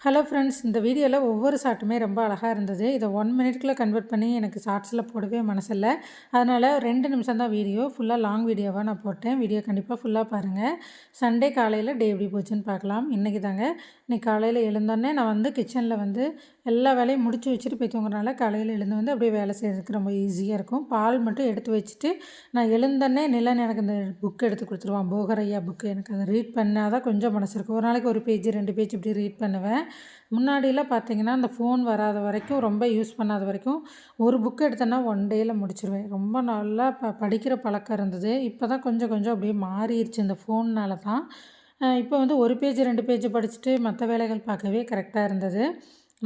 Hello friends, இந்த வீடியோவில் ஒவ்வொரு ஷாட்டுமே ரொம்ப அழகாக இருந்தது. இதை 1 மினிட்குள்ளே கன்வெர்ட் பண்ணி எனக்கு ஷார்ட்ஸில் போடவே மனசில்லை. அதனால் 2 நிமிஷம் தான் வீடியோ, ஃபுல்லாக லாங் வீடியோவாக நான் போட்டேன். வீடியோ கண்டிப்பாக ஃபுல்லாக பாருங்கள். சண்டே காலையில் டே எப்படி போச்சுன்னு பார்க்கலாம். இன்றைக்கி இன்றைக்கி காலையில் எழுந்தோடனே நான் கிச்சனில் எல்லா வேலையும் முடிச்சு வச்சுட்டு போய் தூங்குறனால காலையில் எழுந்து அப்படியே வேலை செய்கிறதுக்கு ரொம்ப ஈஸியாக இருக்கும். பால் மட்டும் எடுத்து வச்சுட்டு நான் எழுந்தோடனே நிலன் எனக்கு இந்த புக் எடுத்து கொடுத்துருவான், போகரையா புக்கு. எனக்கு அதை ரீட் பண்ணால் தான் கொஞ்சம் மனசு இருக்கும். ஒரு நாளைக்கு 1 பேஜ் 2 பேஜ் இப்படி ரீட் பண்ணுவேன். முன்னாடியெல்லாம் பார்த்திங்கன்னா அந்த ஃபோன் வராத வரைக்கும், ரொம்ப யூஸ் பண்ணாத வரைக்கும் ஒரு புக் எடுத்தேன்னா 1 டேயில் முடிச்சிடுவேன். ரொம்ப நல்லா படிக்கிற பழக்கம் இருந்தது. இப்போ தான் கொஞ்சம் கொஞ்சம் அப்படியே மாறிடுச்சு இந்த ஃபோன்னால தான். இப்போ 1 பேஜ் 2 பேஜ் படிச்சுட்டு மற்ற வேலைகள் பார்க்கவே கரெக்டாக இருந்தது.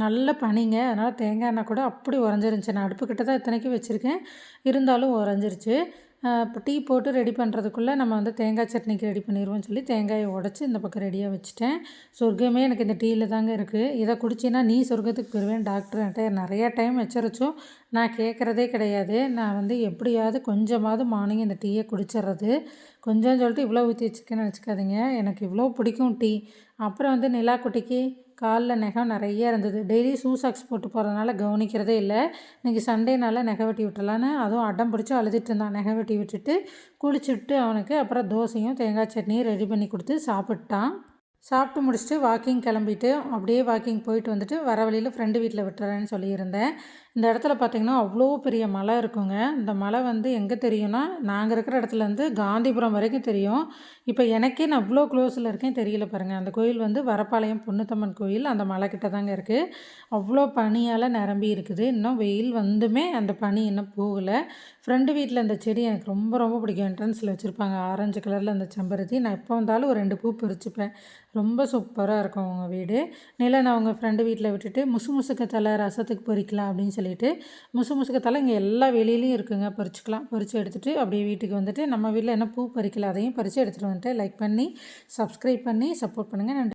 நல்ல பனிங்க, அதனால் தேங்காய் எண்ணெய் கூட அப்படி உறைஞ்சிருந்துச்சு. நான் அடுப்புக்கிட்ட தான் இத்தனைக்கும் வச்சுருக்கேன், இருந்தாலும் உறைஞ்சிருச்சு. இப்போ டீ போட்டு ரெடி பண்ணுறதுக்குள்ளே நம்ம தேங்காய் சட்னிக்கு ரெடி பண்ணிடுவோம்னு சொல்லி தேங்காயை உடச்சி இந்த பக்கம் ரெடியாக வச்சுட்டேன். சொர்க்கமே எனக்கு இந்த டீயில் தாங்க இருக்குது. இதை குடிச்சின்னா நீ சொர்க்கத்துக்கு போயிடுவேன் டாக்டர் என்கிட்ட நிறையா டைம் எச்சரிச்சும் நான் கேட்குறதே கிடையாது. நான் எப்படியாவது கொஞ்சமாவது மார்னிங் இந்த டீயை குடிச்சிட்றது. கொஞ்சம் சொல்லிட்டு இவ்வளோ ஊற்றி வச்சுக்கேன்னு வச்சுக்காதீங்க, எனக்கு இவ்வளோ பிடிக்கும் டீ. அப்புறம் நிலா குட்டிக்கு காலில் நகம் நிறைய இருந்தது. டெய்லி ஷூ சாக்ஸ் போட்டு போகிறதுனால கவனிக்கிறதே இல்லை. இன்றைக்கி சண்டேனால நகை வெட்டி விட்டுலான்னு அதுவும் அடம் பிடிச்சி அழுதுட்டு இருந்தான். நகை வெட்டி விட்டுட்டு குளிச்சுட்டு அவனுக்கு அப்புறம் தோசையும் தேங்காய் சட்னியும் ரெடி பண்ணி கொடுத்து சாப்பிட்டான். சாப்பிட்டு முடிச்சுட்டு வாக்கிங் கிளம்பிட்டு அப்படியே வாக்கிங் போயிட்டு வந்துட்டு வர வழியில் ஃப்ரெண்டு வீட்டில் விட்டுறேன்னு சொல்லியிருந்தேன். இந்த இடத்துல பார்த்திங்கன்னா அவ்வளோ பெரிய மலை இருக்குங்க. இந்த மலை எங்கே தெரியும்னா, நாங்கள் இருக்கிற இடத்துலேருந்து காந்திபுரம் வரைக்கும் தெரியும். இப்போ எனக்கே நான் அவ்வளோ க்ளோஸில் இருக்கேன், தெரியல பாருங்கள். அந்த கோயில் வரப்பாளையம் பொன்னுத்தம்மன் கோயில் அந்த மலைக்கிட்ட தாங்க இருக்குது. அவ்வளோ பனியால் நிரம்பி இருக்குது. இன்னும் வெயில் வந்துமே அந்த பனி இன்னும் போகலை. ஃப்ரெண்டு வீட்டில் இந்த செடி எனக்கு ரொம்ப ரொம்ப பிடிக்கும். என்ட்ரன்ஸில் வச்சுருப்பாங்க ஆரஞ்சு கலரில் அந்த செம்பருத்தி. நான் எப்போ வந்தாலும் ஒரு 2 பூ பறிச்சுப்பேன். ரொம்ப சூப்பராக இருக்கும் அவங்க வீடு. நிலன் அவங்க ஃப்ரெண்டு வீட்டில் விட்டுட்டு முசுமுசுக்கு தலை ரசத்துக்கு பொறிக்கலாம் அப்படின்னு சொல்லிட்டு முசுமுசுக்கு தலை இங்கே எல்லா வெளியிலையும் இருக்குங்க, பறிச்சுக்கலாம். பறித்து எடுத்துகிட்டு அப்படியே வீட்டுக்கு வந்துட்டு நம்ம வீட்டில் என்ன பூ பறிக்கல அதையும் பறித்து எடுத்துகிட்டு வந்துட்டு லைக் பண்ணி சப்ஸ்கிரைப் பண்ணி சப்போர்ட் பண்ணுங்கள். நன்றி.